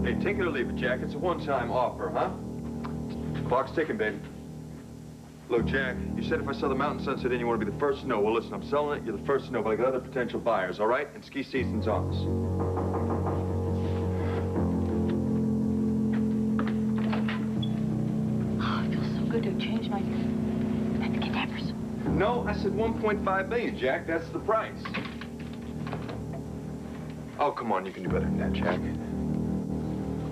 Hey, take it or leave it, Jack. It's a one-time offer, huh? Clock's ticking, baby. Look, Jack, you said if I sell the Mountain Sunset Inn, you want to be the first to know. Well, listen, I'm selling it. You're the first to know, but I got other potential buyers, all right? And ski season's on us. Oh, it feels so good to have changed my cadavers. No, I said 1.5 million, Jack. That's the price. Oh, come on. You can do better than that, Jack.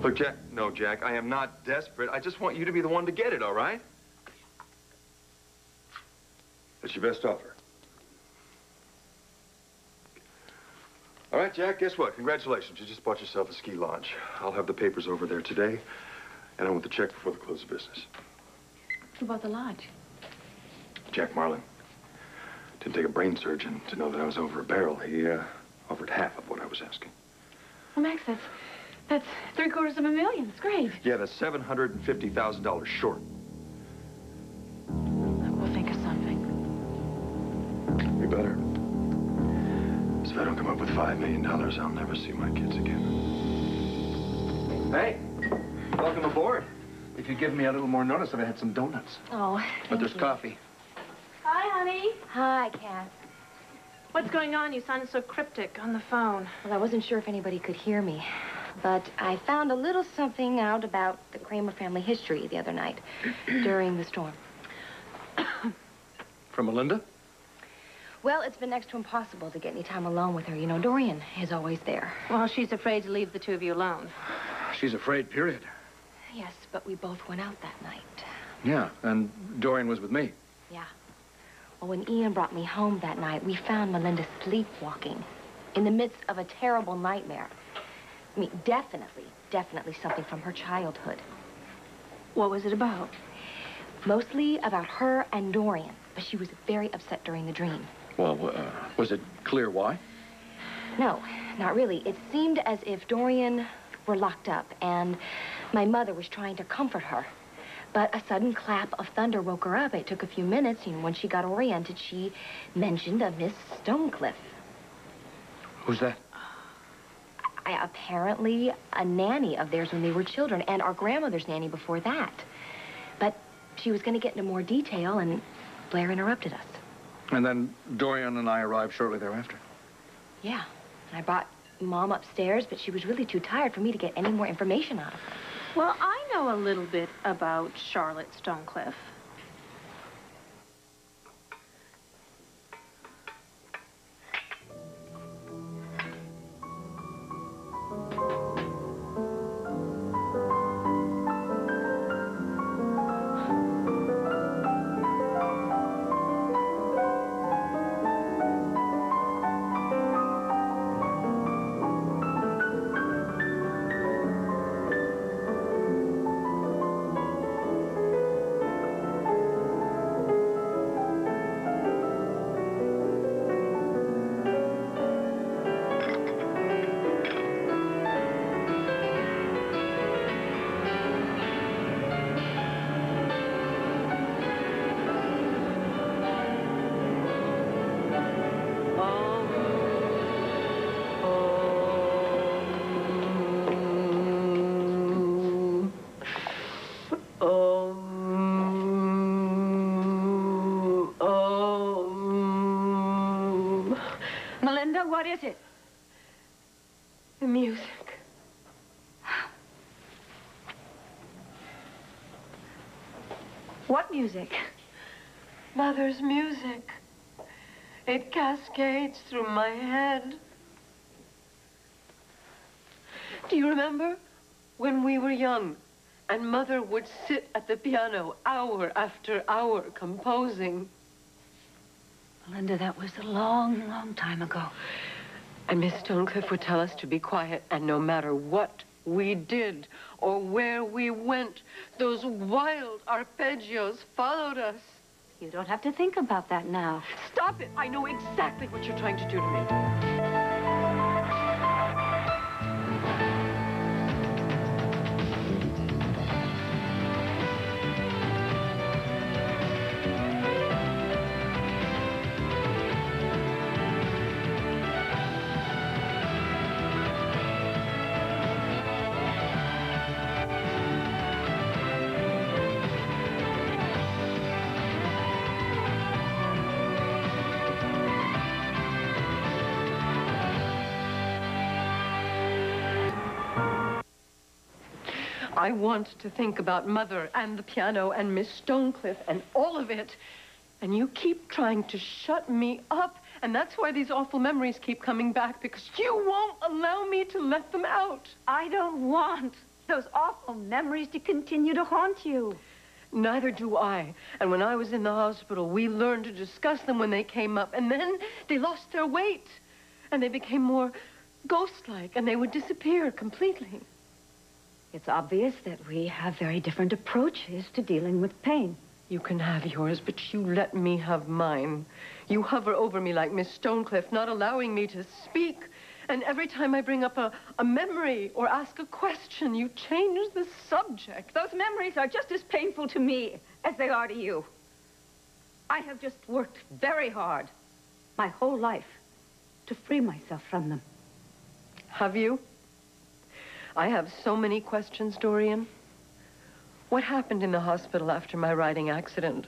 Look, Jack. No, Jack, I am not desperate. I just want you to be the one to get it, all right? That's your best offer. All right, Jack, guess what? Congratulations. You just bought yourself a ski lodge. I'll have the papers over there today, and I want the check before the close of business. Who bought the lodge? Jack Marlin. Didn't take a brain surgeon to know that I was over a barrel. He offered half of what I was asking. Well, Max, that's $750,000. It's great. Yeah, that's $750,000 short. We'll think of something. We better. Because if I don't come up with $5 million, I'll never see my kids again. Hey, welcome aboard. If you'd given me a little more notice, I'd have had some donuts. Oh, but there's coffee. Hi, honey. Hi, Cass. What's going on? You sounded so cryptic on the phone. Well, I wasn't sure if anybody could hear me, but I found a little something out about the Kramer family history the other night during the storm. From Melinda? Well, it's been next to impossible to get any time alone with her. You know, Dorian is always there. Well, she's afraid to leave the two of you alone. She's afraid, period. Yes, but we both went out that night. Yeah, and Dorian was with me. Yeah. Well, when Ian brought me home that night, we found Melinda sleepwalking in the midst of a terrible nightmare. I mean, definitely something from her childhood. What was it about? Mostly about her and Dorian, but she was very upset during the dream. Well, was it clear why? No, not really. It seemed as if Dorian were locked up, and my mother was trying to comfort her. But a sudden clap of thunder woke her up. It took a few minutes, and when she got oriented, she mentioned a Miss Stonecliffe. Who's that? Apparently a nanny of theirs when they were children, and our grandmother's nanny before that. But she was going to get into more detail, and Blair interrupted us. And then Dorian and I arrived shortly thereafter. Yeah, and I brought Mom upstairs, but she was really too tired for me to get any more information out of her. Well, I know a little bit about Charlotte Stonecliffe. Melinda, what is it? The music. What music? Mother's music. It cascades through my head. Do you remember when we were young and Mother would sit at the piano hour after hour composing? Melinda, that was a long time ago. And Miss Stonecliffe would tell us to be quiet, and no matter what we did or where we went, those wild arpeggios followed us. You don't have to think about that now. Stop it! I know exactly what you're trying to do to me. I want to think about Mother and the piano and Miss Stonecliffe and all of it. And you keep trying to shut me up. And that's why these awful memories keep coming back, because you won't allow me to let them out. I don't want those awful memories to continue to haunt you. Neither do I. And when I was in the hospital, we learned to discuss them when they came up. And then they lost their weight. And they became more ghost-like. And they would disappear completely. It's obvious that we have very different approaches to dealing with pain. You can have yours, but you let me have mine. You hover over me like Miss Stonecliffe, not allowing me to speak. And every time I bring up a memory or ask a question, you change the subject. Those memories are just as painful to me as they are to you. I have just worked very hard my whole life to free myself from them. Have you? I have so many questions, Dorian. What happened in the hospital after my riding accident?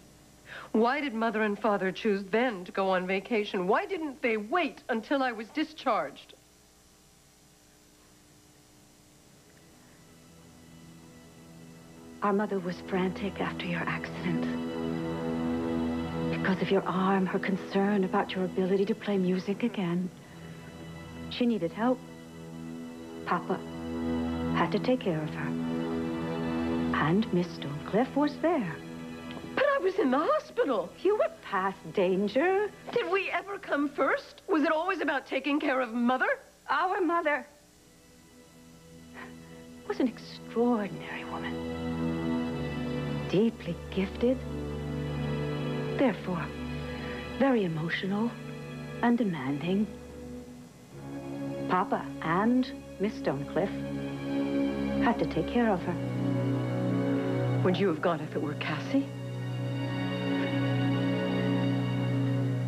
Why did Mother and Father choose then to go on vacation? Why didn't they wait until I was discharged? Our mother was frantic after your accident. Because of your arm, her concern about your ability to play music again. She needed help. Papa had to take care of her. And Miss Stonecliffe was there. But I was in the hospital. You were past danger. Did we ever come first? Was it always about taking care of Mother? Our mother was an extraordinary woman. Deeply gifted. Therefore, very emotional and demanding. Papa and Miss Stonecliffe had to take care of her. Would you have gone if it were Cassie?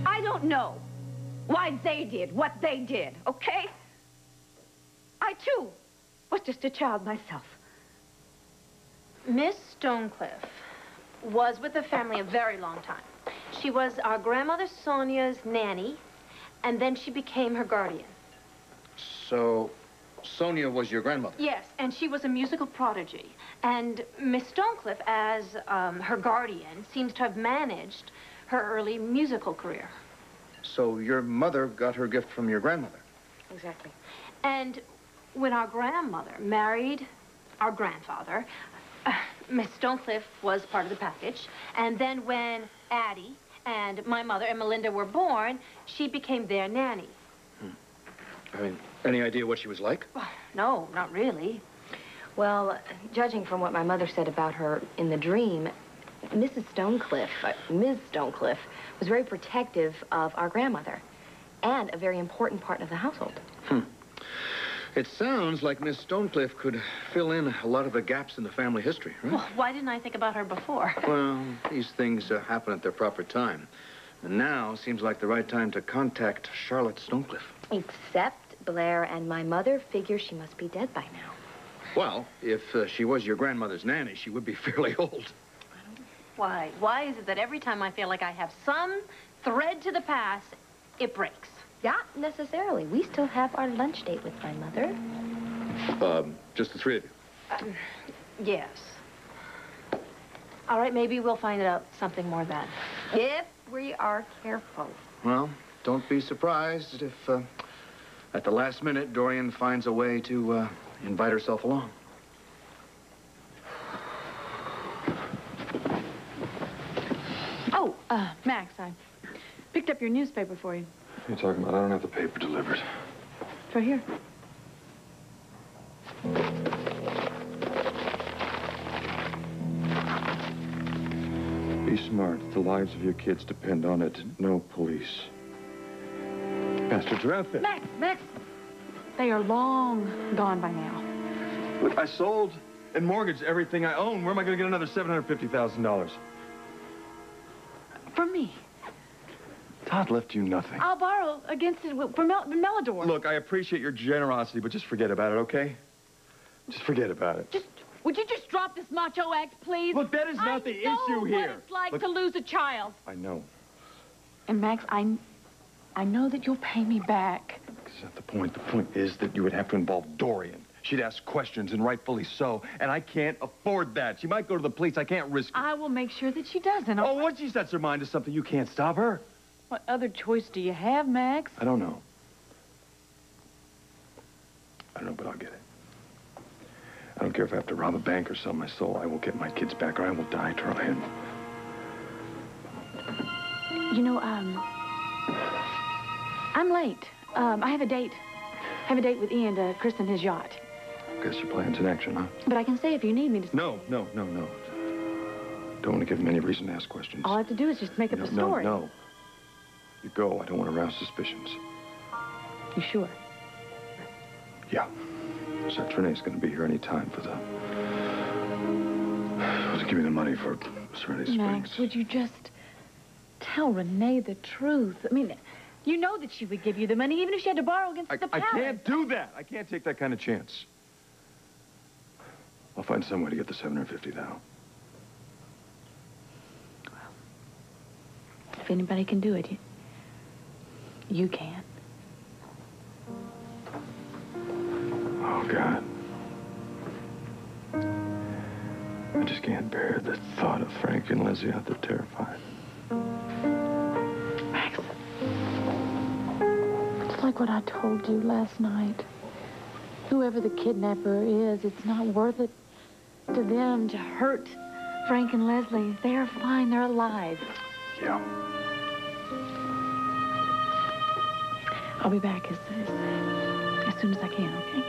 I don't know why they did what they did, okay? I, too, was just a child myself. Miss Stonecliffe was with the family a very long time. She was our grandmother Sonia's nanny, and then she became her guardian. So, Sonia was your grandmother? Yes, and she was a musical prodigy. And Miss Stonecliffe, as her guardian, seems to have managed her early musical career. So your mother got her gift from your grandmother? Exactly. And when our grandmother married our grandfather, Miss Stonecliffe was part of the package. And then when Addie and my mother and Melinda were born, she became their nanny. I mean, any idea what she was like? No, not really. Well, judging from what my mother said about her in the dream, Ms. Stonecliffe was very protective of our grandmother and a very important part of the household. It sounds like Miss Stonecliffe could fill in a lot of the gaps in the family history, right? Well, why didn't I think about her before? Well, these things happen at their proper time. And now seems like the right time to contact Charlotte Stonecliffe. Except Blair and my mother figure she must be dead by now. Well, if she was your grandmother's nanny, she would be fairly old. Why? Why is it that every time I feel like I have some thread to the past, it breaks? Not necessarily. We still have our lunch date with my mother. Just the three of you? Yes. All right, maybe we'll find out something more then. If we are careful. Well, don't be surprised if, at the last minute, Dorian finds a way to, invite herself along. Oh, Max, I picked up your newspaper for you. What are you talking about? I don't have the paper delivered. It's right here. Be smart. The lives of your kids depend on it. No police. Bastards are out there. Max! They are long gone by now. Look, I sold and mortgaged everything I own. Where am I going to get another $750,000? From me. Todd left you nothing. I'll borrow against it for Melodor. Look, I appreciate your generosity, but just forget about it, okay? Just forget about it. Would you just drop this macho act, please? Look, that is not the issue here. I know what it's like to lose a child. I know. And Max, I know that you'll pay me back. That's not the point. The point is that you would have to involve Dorian. She'd ask questions, and rightfully so. And I can't afford that. She might go to the police. I can't risk it. I will make sure that she doesn't. Oh, once she sets her mind to something, you can't stop her. What other choice do you have, Max? I don't know. I don't know, but I'll get it. I don't care if I have to rob a bank or sell my soul. I will get my kids back, or I will die trying. You know, I'm late. I have a date. I have a date with Ian to christen his yacht. Guess your plan's in action, huh? But I can stay if you need me to stay. No. Don't want to give him any reason to ask questions. All I have to do is just make up a story. No. You go. I don't want to arouse suspicions. You sure? Yeah. Since Renee's going to be here any time for the... Give me the money for Serenity Springs. Max, would you just tell Renee the truth? I mean, you know that she would give you the money even if she had to borrow against the palace. I can't do that. I can't take that kind of chance. I'll find some way to get the $750,000. Well, if anybody can do it, you can. Oh, God. I just can't bear the thought of Frank and Leslie out there terrified. Max, it's like what I told you last night. Whoever the kidnapper is, it's not worth it to them to hurt Frank and Leslie. They're fine. They're alive. Yeah. I'll be back as soon as I can, okay?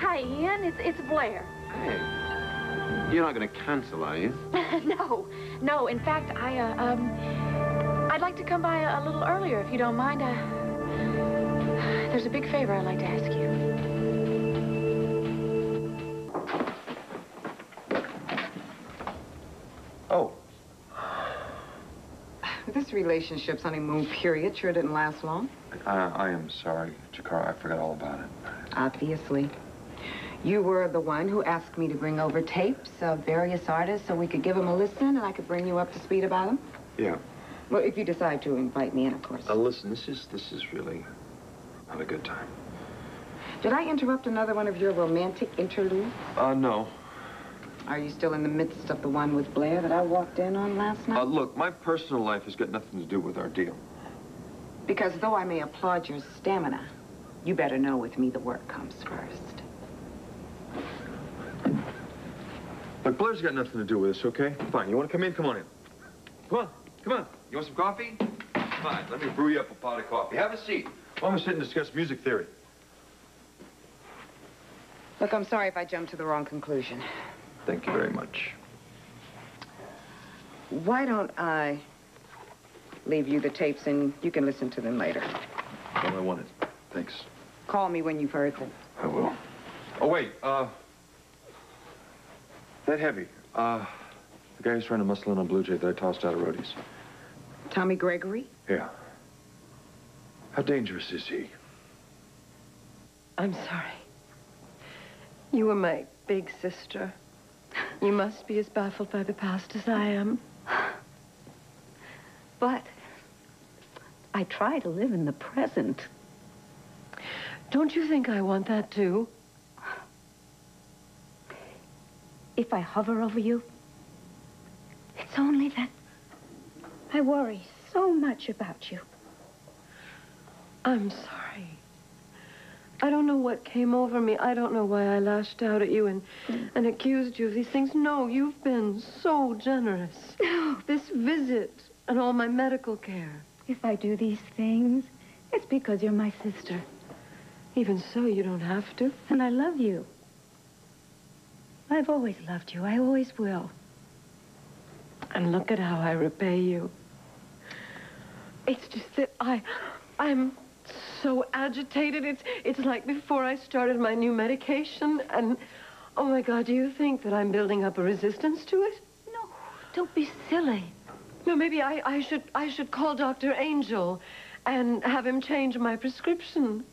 Hi, Ian. It's Blair. Hey, you're not going to cancel, are you? No. In fact, I'd like to come by a little earlier if you don't mind. There's a big favor I'd like to ask you. Oh. This relationship's honeymoon period sure didn't last long. I am sorry, Jakara. I forgot all about it. Obviously. You were the one who asked me to bring over tapes of various artists so we could give them a listen and I could bring you up to speed about them. Yeah. Well, if you decide to invite me in, of course. Listen, this is really not a good time. Did I interrupt another one of your romantic interludes? No. Are you still in the midst of the one with Blair that I walked in on last night? Look, my personal life has got nothing to do with our deal. Because though I may applaud your stamina, you better know with me the work comes first. Look, Blair's got nothing to do with this, okay? Fine. You want to come in? Come on in. Come on. You want some coffee? Fine. Let me brew you up a pot of coffee. Have a seat. Why don't we sit and discuss music theory? Look, I'm sorry if I jumped to the wrong conclusion. Thank you very much. Why don't I leave you the tapes and you can listen to them later? All I wanted. Thanks. Call me when you've heard them. I will. Oh, wait. That heavy. The guy who's trying to muscle in on Blue Jay that I tossed out of roadies. Tommy Gregory? Yeah. How dangerous is he? I'm sorry. You were my big sister. You must be as baffled by the past as I am. But I try to live in the present. Don't you think I want that, too? If I hover over you, it's only that I worry so much about you. I'm sorry. I don't know what came over me. I don't know why I lashed out at you and accused you of these things. No, you've been so generous. This visit and all my medical care. If I do these things, it's because you're my sister. Even so, you don't have to. And I love you. I've always loved you. I always will. And look at how I repay you. It's just that I'm so agitated. It's like before I started my new medication, and Oh, my God, do you think that I'm building up a resistance to it? No, don't be silly. No, maybe I should call Dr. Angel and have him change my prescription.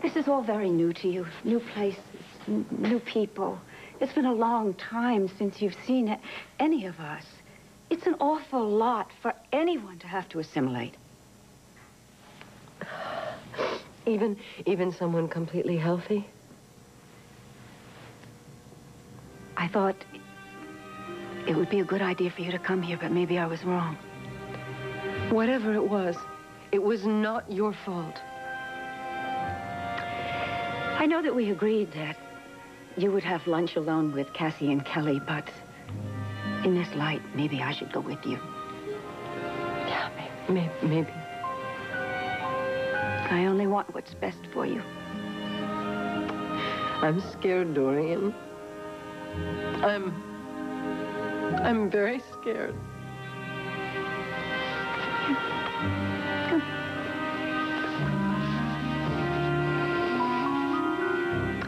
This is all very new to you. New places, new people. It's been a long time since you've seen any of us. It's an awful lot for anyone to have to assimilate. Even someone completely healthy? I thought it would be a good idea for you to come here, but maybe I was wrong. Whatever it was not your fault. I know that we agreed that you would have lunch alone with Cassie and Kelly, but in this light, maybe I should go with you. Yeah, maybe. I only want what's best for you. I'm scared, Dorian. I'm very scared.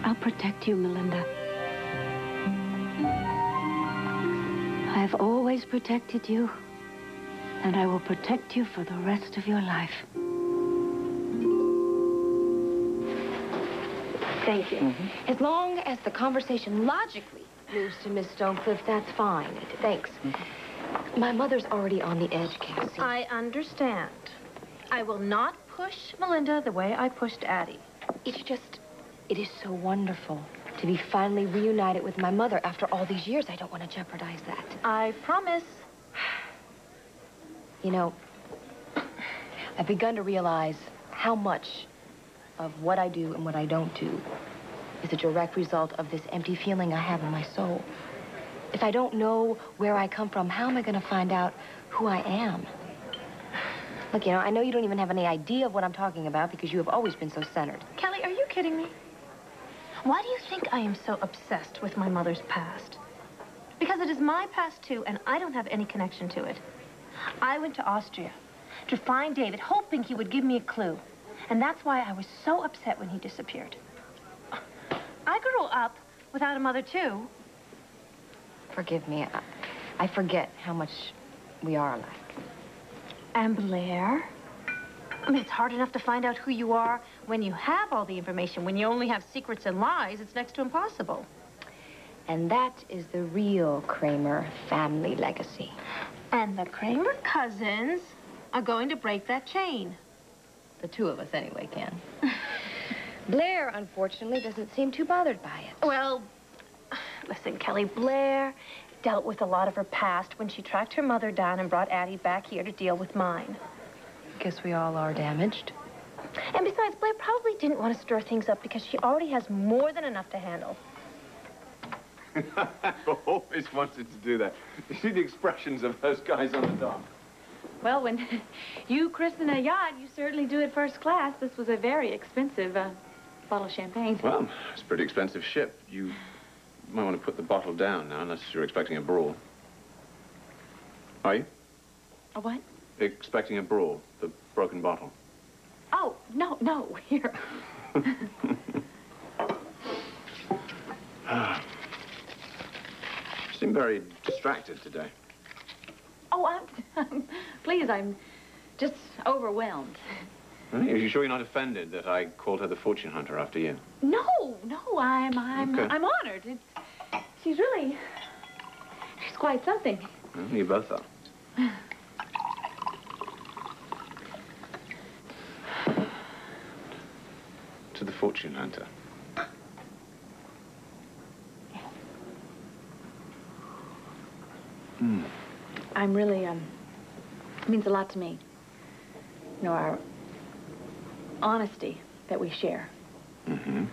I'll protect you, Melinda. I've always protected you, and I will protect you for the rest of your life. Thank you. As long as the conversation logically moves to Miss Stonecliffe, that's fine. Thanks. My mother's already on the edge, Cassie. I understand. I will not push Melinda the way I pushed Addie. It is so wonderful to be finally reunited with my mother after all these years. I don't want to jeopardize that. I promise. You know, I've begun to realize how much of what I do and what I don't do is a direct result of this empty feeling I have in my soul. If I don't know where I come from, how am I going to find out who I am? Look, you know, I know you don't even have any idea of what I'm talking about because you have always been so centered. Kelly, are you kidding me? Why do you think I am so obsessed with my mother's past? Because it is my past, too, and I don't have any connection to it. I went to Austria to find David, hoping he would give me a clue. And that's why I was so upset when he disappeared. I grew up without a mother, too. Forgive me. I forget how much we are alike. And Blair? I mean, it's hard enough to find out who you are when you have all the information. When you only have secrets and lies, it's next to impossible. And that is the real Kramer family legacy. And the Kramer cousins are going to break that chain. The two of us, anyway, can. Blair, unfortunately, doesn't seem too bothered by it. Well, listen, Kelly, Blair dealt with a lot of her past when she tracked her mother down and brought Addie back here to deal with mine. Guess we all are damaged. And besides, Blair probably didn't want to stir things up because she already has more than enough to handle. I've always wanted to do that. You see the expressions of those guys on the dock. Well, when you christen a yacht, you certainly do it first class. This was a very expensive bottle of champagne. Well, it's a pretty expensive ship. You might want to put the bottle down now, unless you're expecting a brawl. Are you? A what? Expecting a brawl. The broken bottle. Oh, no, here. You seem very distracted today. Oh, please, I'm just overwhelmed. Are you sure you're not offended that I called her the fortune hunter after you? No, I'm Okay. I'm honored. She's quite something. Well, you both are. To the fortune hunter. I'm really, it means a lot to me. You know, our honesty that we share. Mm-hmm.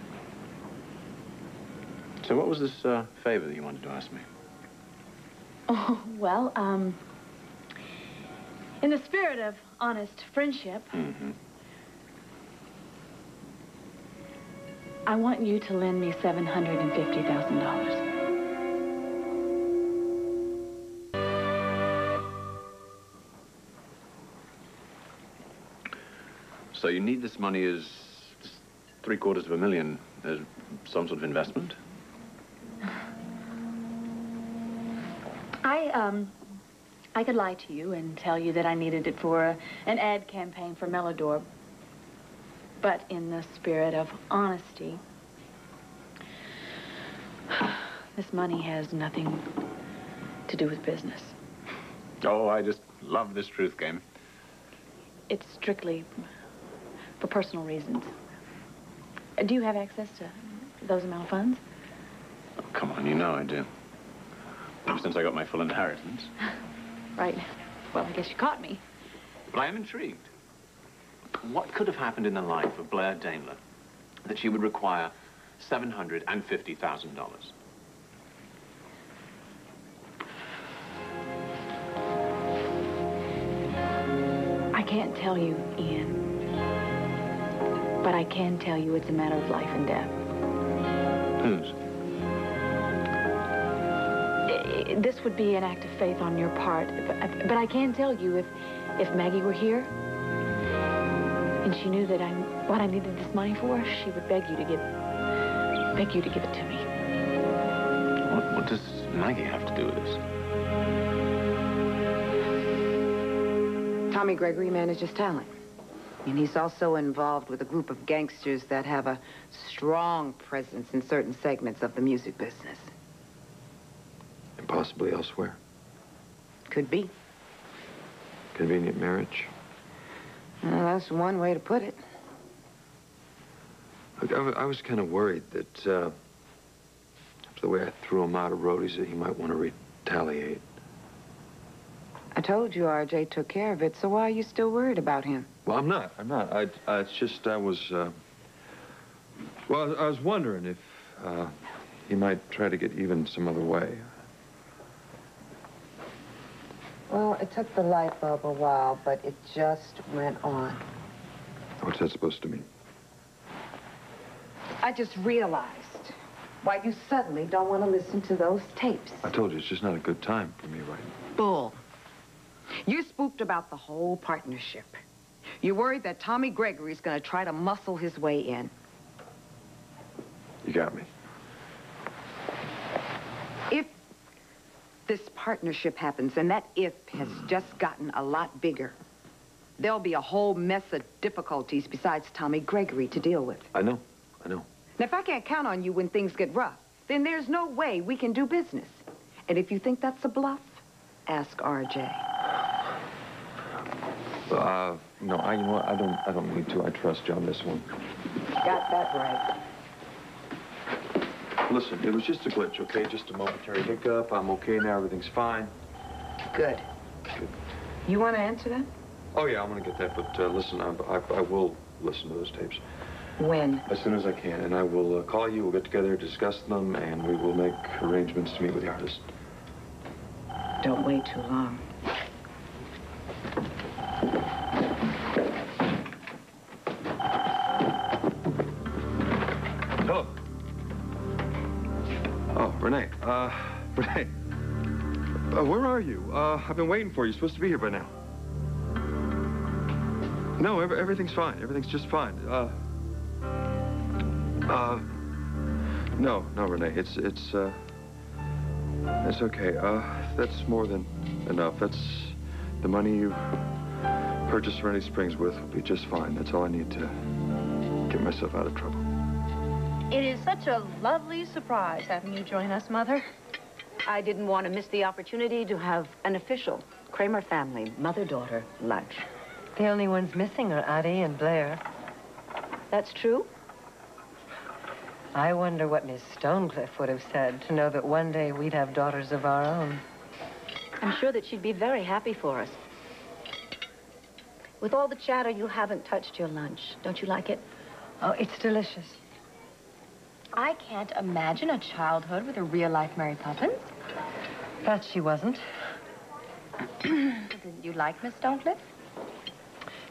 So what was this favor that you wanted to ask me? Oh, well, in the spirit of honest friendship, Mm-hmm. I want you to lend me $750,000. So you need this money as $750,000 as some sort of investment? I could lie to you and tell you that I needed it for an ad campaign for Melodor. But in the spirit of honesty, this money has nothing to do with business. Oh, I just love this truth game. It's strictly for personal reasons. Do you have access to those amount of funds? Oh, come on, you know I do. Ever since I got my full inheritance. Right. Well, I guess you caught me. But I am intrigued. What could have happened in the life of Blair Daimler that she would require $750,000? I can't tell you, Ian. But I can tell you it's a matter of life and death. Whose? This would be an act of faith on your part, but I can tell you if Maggie were here and she knew that what I needed this money for, she would beg you to give it to me. What does Maggie have to do with this? Tommy Gregory manages talent. And he's also involved with a group of gangsters that have a strong presence in certain segments of the music business. And possibly elsewhere. Could be. Convenient marriage. Well, that's one way to put it. Look, I was kind of worried that after the way I threw him out of Rhodey's, that he might want to retaliate. I told you RJ took care of it, so why are you still worried about him? Well, I'm not. It's just I was, well, I was wondering if he might try to get even some other way. Well, it took the light bulb a while, but it just went on. What's that supposed to mean? I just realized why you suddenly don't want to listen to those tapes. I told you, it's just not a good time for me right now. Bull. You're spooked about the whole partnership. You're worried that Tommy Gregory's going to try to muscle his way in. You got me. If this partnership happens, and that if has just gotten a lot bigger, there'll be a whole mess of difficulties besides Tommy Gregory to deal with. I know. Now, if I can't count on you when things get rough, then there's no way we can do business. And if you think that's a bluff, ask RJ. No, you know what? I don't need to. I trust you on this one. Got that right. Listen, it was just a glitch, okay? Just a momentary hiccup. I'm okay now. Everything's fine. Good. You want to answer that? Oh, yeah, I'm going to get that. But listen, I will listen to those tapes. When? As soon as I can. And I will call you. We'll get together, discuss them, and we will make arrangements to meet with the artist. Don't wait too long. Hello. Oh, Renee. Renee. Where are you? I've been waiting for you. You're supposed to be here by now. No, everything's fine. Everything's just fine. No, Renee. It's okay. That's more than enough. That's the money you purchased Serenity Springs with will be just fine. That's all I need to get myself out of trouble. It is such a lovely surprise having you join us, Mother. I didn't want to miss the opportunity to have an official Kramer family mother-daughter lunch. The only ones missing are Addie and Blair. That's true? I wonder what Miss Stonecliffe would have said to know that one day we'd have daughters of our own. I'm sure that she'd be very happy for us. With all the chatter, you haven't touched your lunch. Don't you like it? Oh, it's delicious. I can't imagine a childhood with a real-life Mary Poppins. But she wasn't. Didn't you like Miss Stonecliffe?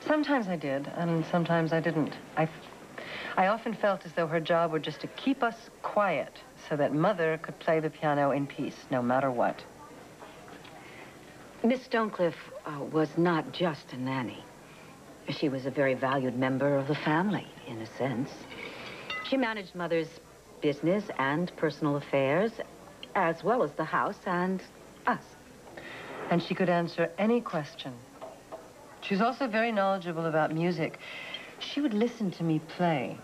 Sometimes I did, and sometimes I didn't. I often felt as though her job were just to keep us quiet so that Mother could play the piano in peace, no matter what. Miss Stonecliffe was not just a nanny. She was a very valued member of the family, in a sense. She managed Mother's business and personal affairs, as well as the house and us. And she could answer any question. She was also very knowledgeable about music. She would listen to me play,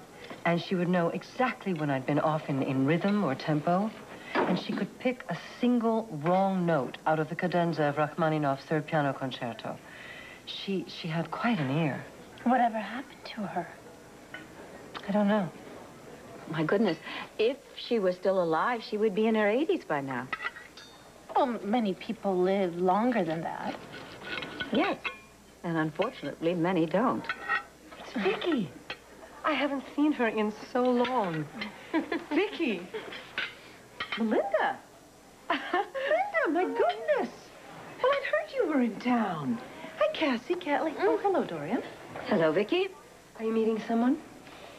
and she would know exactly when I'd been off in rhythm or tempo, and she could pick a single wrong note out of the cadenza of Rachmaninoff's third piano concerto. She had quite an ear. Whatever happened to her? I don't know. My goodness, if she was still alive, she would be in her 80s by now. Well, many people live longer than that. Yes, and unfortunately, many don't. It's Vicky. I haven't seen her in so long. Vicky. Melinda. Melinda, my goodness. Well, I'd heard you were in town. Hi, Cassie, Catley. Oh, hello, Dorian. Hello, Vicky. Are you meeting someone?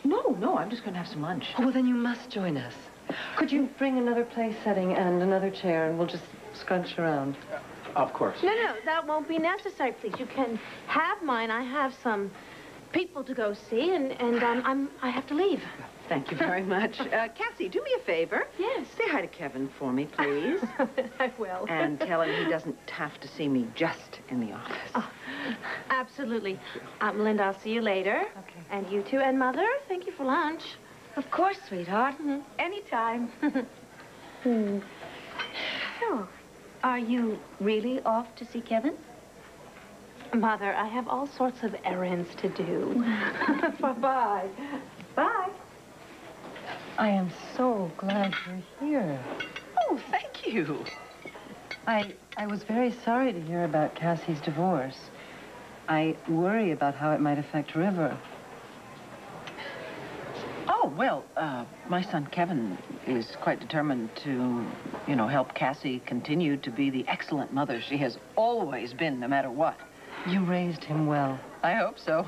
No, I'm just going to have some lunch. Oh, well, then you must join us. Could you bring another place setting and another chair, and we'll just scrunch around? Of course. No, that won't be necessary, please. You can have mine. I have some people to go see, and I have to leave. Thank you very much. Cassie, do me a favor. Yes. Say hi to Kevin for me, please. I will. And tell him he doesn't have to see me just in the office. Oh, absolutely. Melinda, I'll see you later. Okay. And you too. And Mother, thank you for lunch. Of course, sweetheart. Anytime. So, are you really off to see Kevin? Mother, I have all sorts of errands to do. Bye-bye. Bye. I am so glad you're here. Oh, thank you. I was very sorry to hear about Cassie's divorce. I worry about how it might affect River. Oh, well, my son Kevin is quite determined to, help Cassie continue to be the excellent mother she has always been, no matter what. You raised him well. I hope so.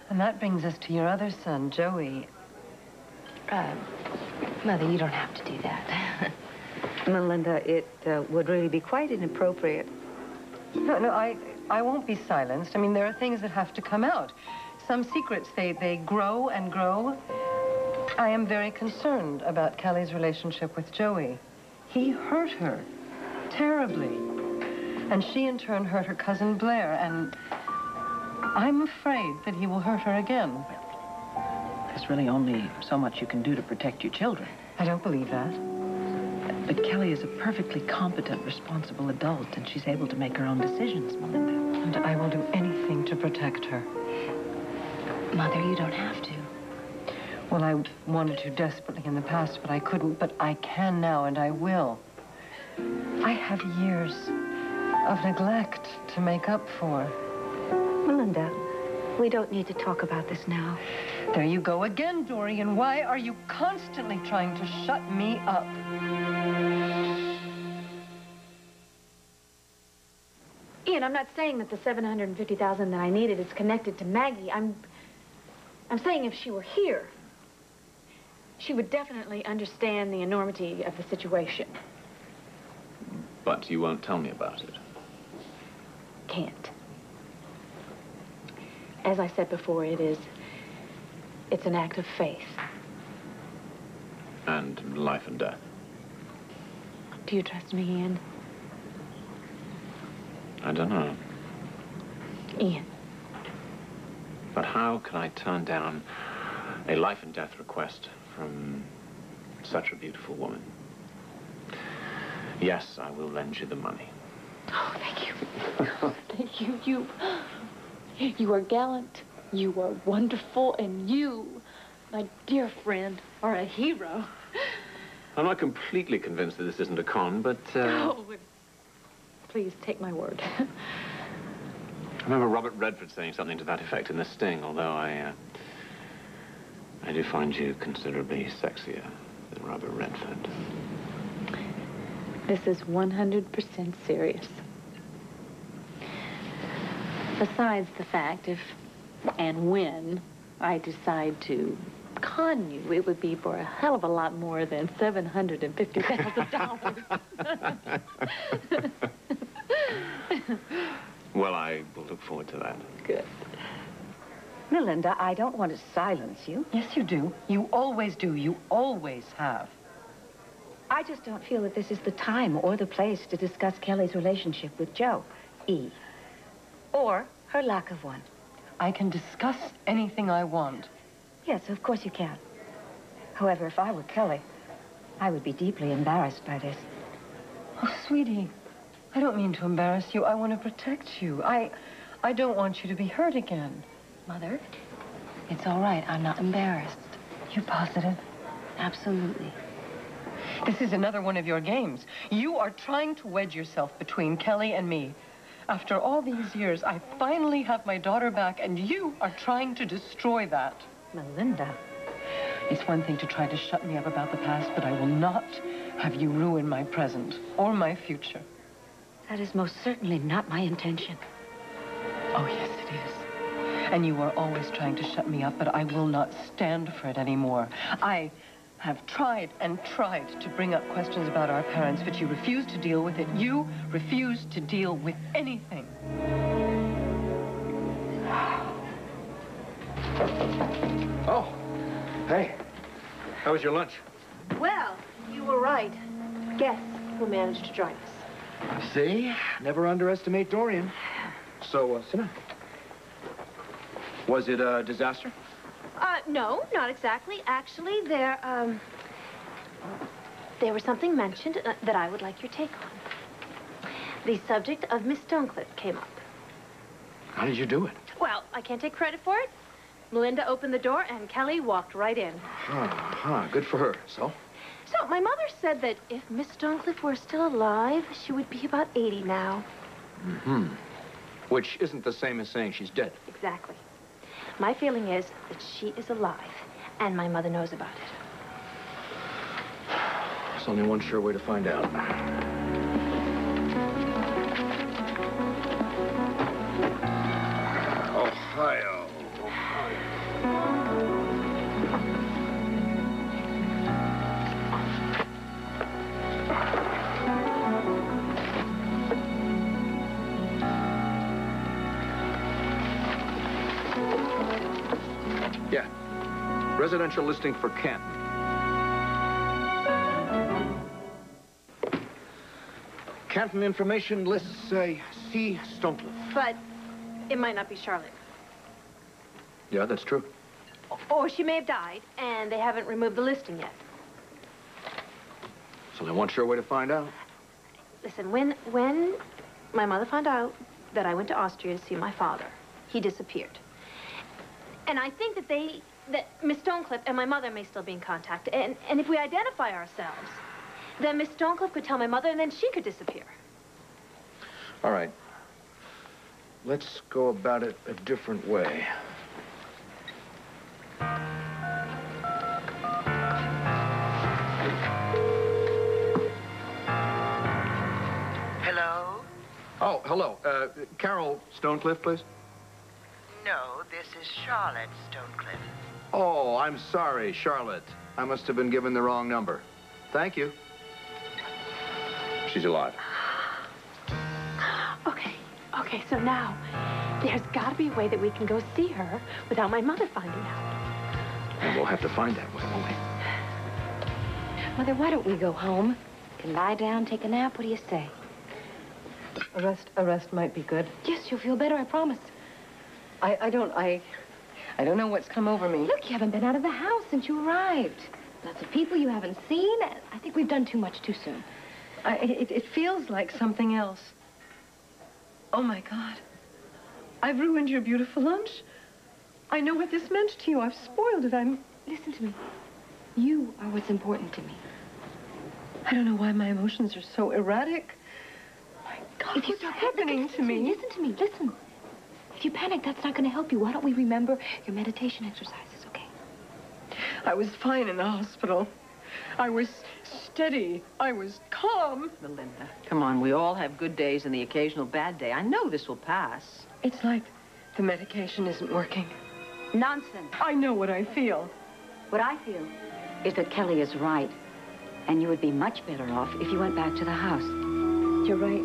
And that brings us to your other son, Joey. Mother, you don't have to do that. Melinda, it would really be quite inappropriate. No, I won't be silenced. I mean, there are things that have to come out. Some secrets, they grow and grow. I am very concerned about Kelly's relationship with Joey. He hurt her terribly. And she, in turn, hurt her cousin Blair, and I'm afraid that he will hurt her again. There's really only so much you can do to protect your children. I don't believe that. But Kelly is a perfectly competent, responsible adult, and she's able to make her own decisions, Melinda. And I will do anything to protect her. Mother, you don't have to. Well, I wanted to desperately in the past, but I couldn't. But I can now, and I will. I have years of neglect to make up for. Melinda, we don't need to talk about this now. There you go again, Dorian. Why are you constantly trying to shut me up? Ian, I'm not saying that the $750,000 that I needed is connected to Maggie. I'm saying if she were here, she would definitely understand the enormity of the situation. But you won't tell me about it. Can't. As I said before, it's an act of faith. And life and death. Do you trust me, Ian? I don't know. Ian. But how can I turn down a life and death request from such a beautiful woman? Yes, I will lend you the money. Oh, thank you. Thank you. You are gallant, you are wonderful, and you, my dear friend, are a hero. I'm not completely convinced that this isn't a con, but... Oh, please take my word. I remember Robert Redford saying something to that effect in The Sting, although I do find you considerably sexier than Robert Redford. This is 100% serious. Besides the fact, if and when I decide to con you, it would be for a hell of a lot more than $750,000. Well, I will look forward to that. Good. Melinda, I don't want to silence you. Yes, you do. You always do. You always have. I just don't feel that this is the time or the place to discuss Kelly's relationship with Joe, E. Or her lack of one. I can discuss anything I want. Yes, of course you can. However, if I were Kelly, I would be deeply embarrassed by this. Oh, sweetie, I don't mean to embarrass you. I want to protect you. I don't want you to be hurt again. Mother, it's all right. I'm not embarrassed. You positive? Absolutely. This is another one of your games. You are trying to wedge yourself between Kelly and me. After all these years, I finally have my daughter back, and you are trying to destroy that. Melinda. It's one thing to try to shut me up about the past, but I will not have you ruin my present or my future. That is most certainly not my intention. Oh, yes, it is. And you are always trying to shut me up, but I will not stand for it anymore. I have tried and tried to bring up questions about our parents, but you refuse to deal with it. You refuse to deal with anything. Oh, hey. How was your lunch? Well, you were right. Guess who managed to join us? See? Never underestimate Dorian. So, sit down. Was it a disaster? No, not exactly. Actually, there was something mentioned that I would like your take on. The subject of Miss Stonecliffe came up. How did you do it? Well, I can't take credit for it. Melinda opened the door, and Kelly walked right in. Good for her. So? So, my mother said that if Miss Stonecliffe were still alive, she would be about 80 now. Mm-hmm. Which isn't the same as saying she's dead. Exactly. My feeling is that she is alive, and my mother knows about it. There's only one sure way to find out. Ohio. Yeah. Residential listing for Canton. Canton information lists say C. Stonecliffe. But it might not be Charlotte. Yeah, that's true. Or she may have died, and they haven't removed the listing yet. There's only one sure way to find out. Listen, when my mother found out that I went to Austria to see my father, he disappeared. And I think that Miss Stonecliffe and my mother may still be in contact. And if we identify ourselves, then Miss Stonecliffe could tell my mother, and then she could disappear. All right. Let's go about it a different way. Hello? Oh, hello. Carol Stonecliffe, please. No, this is Charlotte Stonecliffe. Oh, I'm sorry, Charlotte. I must have been given the wrong number. Thank you. She's alive. Okay, so now there's got to be a way that we can go see her without my mother finding out. And we'll have to find that way, won't we? Mother, why don't we go home? Can lie down, take a nap. What do you say? A rest might be good. Yes, you'll feel better, I promise. I don't know what's come over me. Look, you haven't been out of the house since you arrived. Lots of people you haven't seen. I think we've done too much too soon. It feels like something else. Oh, my God. I've ruined your beautiful lunch. I know what this meant to you. I've spoiled it. Listen to me. You are what's important to me. I don't know why my emotions are so erratic. My God, what's happening to me? Listen to me. Listen. If you panic, that's not going to help you. Why don't we remember your meditation exercises, okay? I was fine in the hospital. I was steady. I was calm. Melinda, come on. We all have good days and the occasional bad day. I know this will pass. It's like the medication isn't working. Nonsense. I know what I feel. What I feel is that Kelly is right. And you would be much better off if you went back to the house. You're right.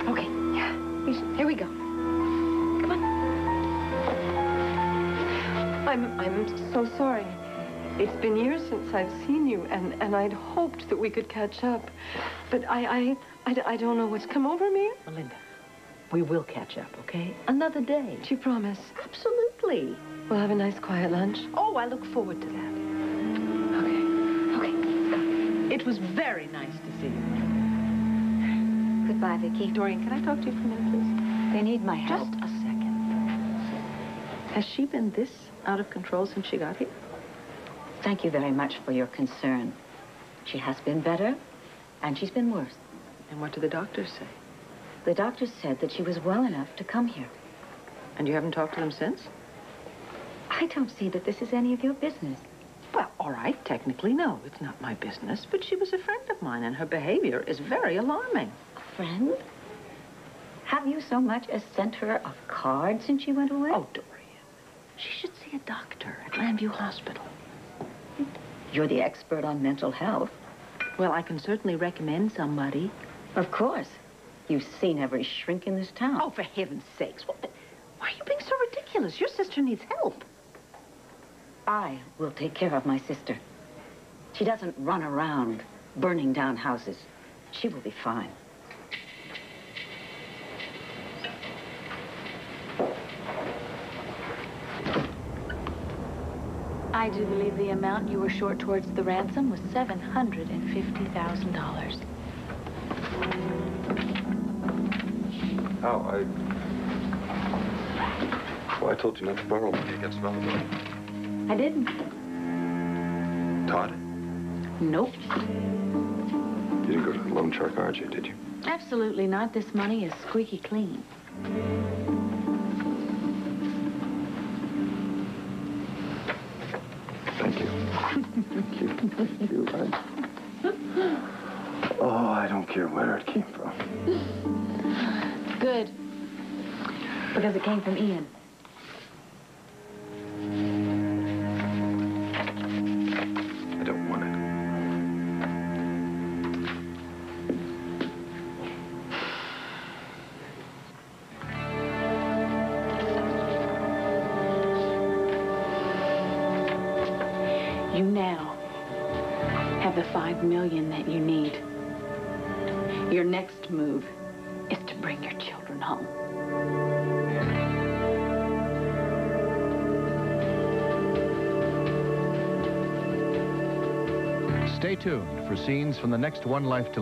Okay, yeah. Here we go. Come on. I'm so sorry. It's been years since I've seen you, and I'd hoped that we could catch up. But I don't know what's come over me. Melinda, we will catch up, okay? Another day. Do you promise? Absolutely. We'll have a nice, quiet lunch. Oh, I look forward to that. Okay. It was very nice to see you. Goodbye, Vicky. Dorian, can I talk to you for a minute, please? They need my help. Just a second. Has she been this out of control since she got here? Thank you very much for your concern. She has been better, and she's been worse. And what do the doctors say? The doctors said that she was well enough to come here. And you haven't talked to them since? I don't see that this is any of your business. Well, all right, technically, no. It's not my business. But she was a friend of mine, and her behavior is very alarming. A friend? Have you so much as sent her a card since she went away? Oh, Dorian. She should see a doctor at Lambview Hospital. You're the expert on mental health. Well, I can certainly recommend somebody. Of course. You've seen every shrink in this town. Oh, for heaven's sakes. Why are you being so ridiculous? Your sister needs help. I will take care of my sister. She doesn't run around burning down houses. She will be fine. I do believe the amount you were short towards the ransom was $750,000. How? Well, I told you not to borrow money against another money. I didn't. Todd? Nope. You didn't go to the loan shark, RJ, did you? Absolutely not. This money is squeaky clean. Thank you. Thank you. Thank you. Oh, I don't care where it came from. Good. Because it came from Ian. I don't want it. You now have the $5 million that you need. Your next move is to bring your children home. Stay tuned for scenes from the next One Life to